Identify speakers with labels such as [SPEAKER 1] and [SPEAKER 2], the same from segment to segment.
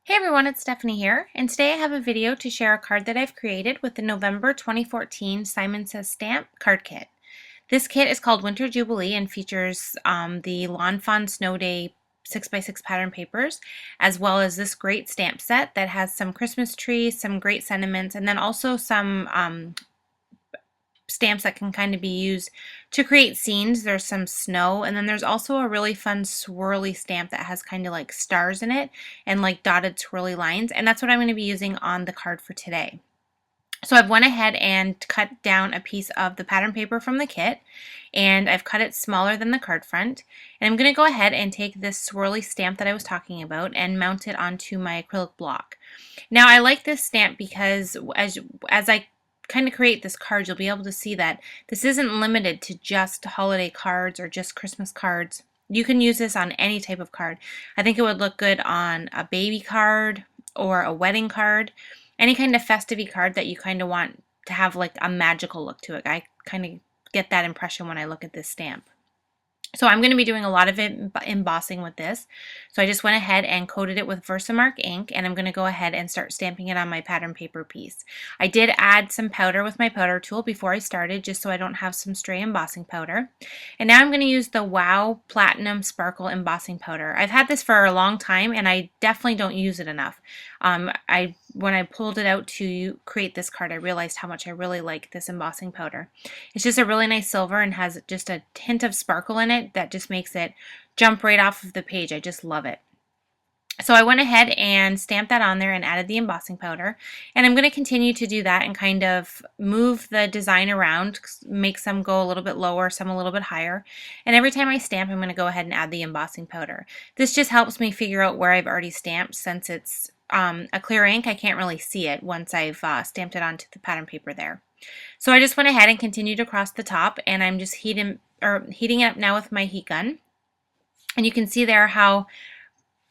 [SPEAKER 1] Hey everyone, it's Stephanie here, and today I have a video to share a card that I've created with the November 2014 Simon Says Stamp card kit. This kit is called Winter Jubilee and features the Lawn Fawn Snow Day 6x6 pattern papers, as well as this great stamp set that has some Christmas trees, some great sentiments, and then also some stamps that can kind of be used to create scenes. There's some snow, and then there's also a really fun swirly stamp that has kind of like stars in it and like dotted swirly lines, and that's what I'm going to be using on the card for today. So I've went ahead and cut down a piece of the pattern paper from the kit, and I've cut it smaller than the card front, and I'm going to go ahead and take this swirly stamp that I was talking about and mount it onto my acrylic block. Now I like this stamp because as I kind of create this card, you'll be able to see that this isn't limited to just holiday cards or just Christmas cards. You can use this on any type of card. I think it would look good on a baby card or a wedding card, any kind of festive card that you kind of want to have like a magical look to it. I kind of get that impression when I look at this stamp. So I'm going to be doing a lot of embossing with this. So I just went ahead and coated it with Versamark ink, and I'm going to go ahead and start stamping it on my pattern paper piece. I did add some powder with my powder tool before I started, just so I don't have some stray embossing powder. And now I'm going to use the Wow Platinum Sparkle Embossing Powder. I've had this for a long time, and I definitely don't use it enough. When I pulled it out to create this card, I realized how much I really like this embossing powder. It's just a really nice silver and has just a hint of sparkle in it that just makes it jump right off of the page. I just love it. So I went ahead and stamped that on there and added the embossing powder, and I'm going to continue to do that and kind of move the design around, make some go a little bit lower, some a little bit higher, and every time I stamp I'm going to go ahead and add the embossing powder. This just helps me figure out where I've already stamped. Since it's a clear ink, I can't really see it once I've stamped it onto the pattern paper there. So I just went ahead and continued across the top, and I'm just heating it up now with my heat gun, and you can see there how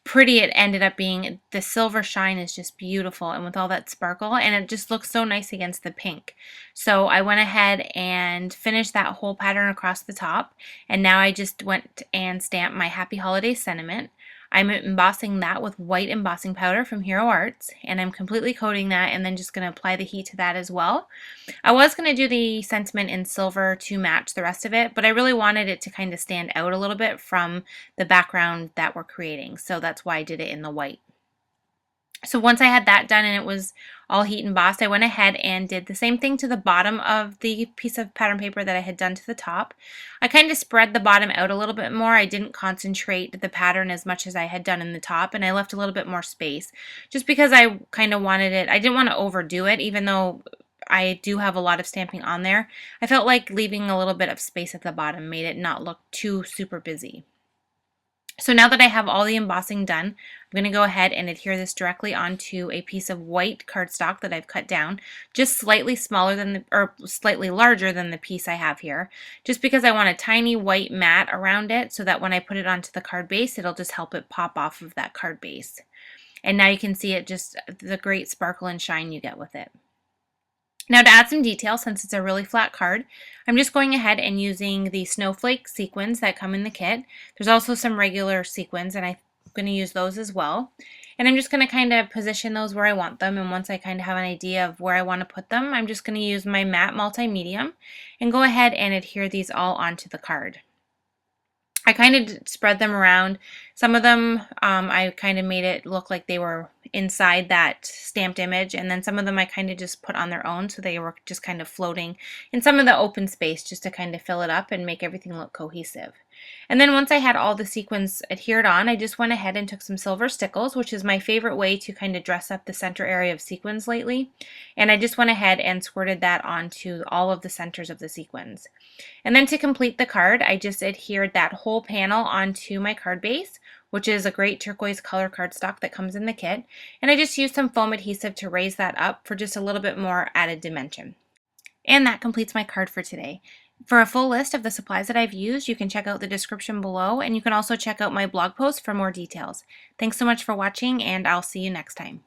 [SPEAKER 1] pretty it ended up being. The silver shine is just beautiful, and with all that sparkle, and it just looks so nice against the pink. So I went ahead and finished that whole pattern across the top, and now I just went and stamped my Happy Holiday sentiment. I'm embossing that with white embossing powder from Hero Arts, and I'm completely coating that and then just going to apply the heat to that as well. I was going to do the sentiment in silver to match the rest of it, but I really wanted it to kind of stand out a little bit from the background that we're creating, so that's why I did it in the white. So once I had that done and it was all heat embossed, I went ahead and did the same thing to the bottom of the piece of pattern paper that I had done to the top. I kind of spread the bottom out a little bit more. I didn't concentrate the pattern as much as I had done in the top, and I left a little bit more space just because I kind of wanted it. I didn't want to overdo it, even though I do have a lot of stamping on there. I felt like leaving a little bit of space at the bottom made it not look too super busy. So now that I have all the embossing done, I'm going to go ahead and adhere this directly onto a piece of white cardstock that I've cut down, just slightly smaller than or slightly larger than the piece I have here, just because I want a tiny white mat around it so that when I put it onto the card base, it'll just help it pop off of that card base. And now you can see it, just the great sparkle and shine you get with it. Now to add some detail, since it's a really flat card, I'm just going ahead and using the snowflake sequins that come in the kit. There's also some regular sequins, and I'm going to use those as well. And I'm just going to kind of position those where I want them, and once I kind of have an idea of where I want to put them, I'm just going to use my matte multi-medium and go ahead and adhere these all onto the card. I kind of spread them around. Some of them I kind of made it look like they were inside that stamped image, and then some of them I kind of just put on their own, so they were just kind of floating in some of the open space just to kind of fill it up and make everything look cohesive. And then once I had all the sequins adhered on, I just went ahead and took some silver stickles, which is my favorite way to kind of dress up the center area of sequins lately, and I just went ahead and squirted that onto all of the centers of the sequins. And then to complete the card, I just adhered that whole panel onto my card base, which is a great turquoise color cardstock that comes in the kit, and I just used some foam adhesive to raise that up for just a little bit more added dimension. And that completes my card for today. For a full list of the supplies that I've used, you can check out the description below, and you can also check out my blog post for more details. Thanks so much for watching, and I'll see you next time.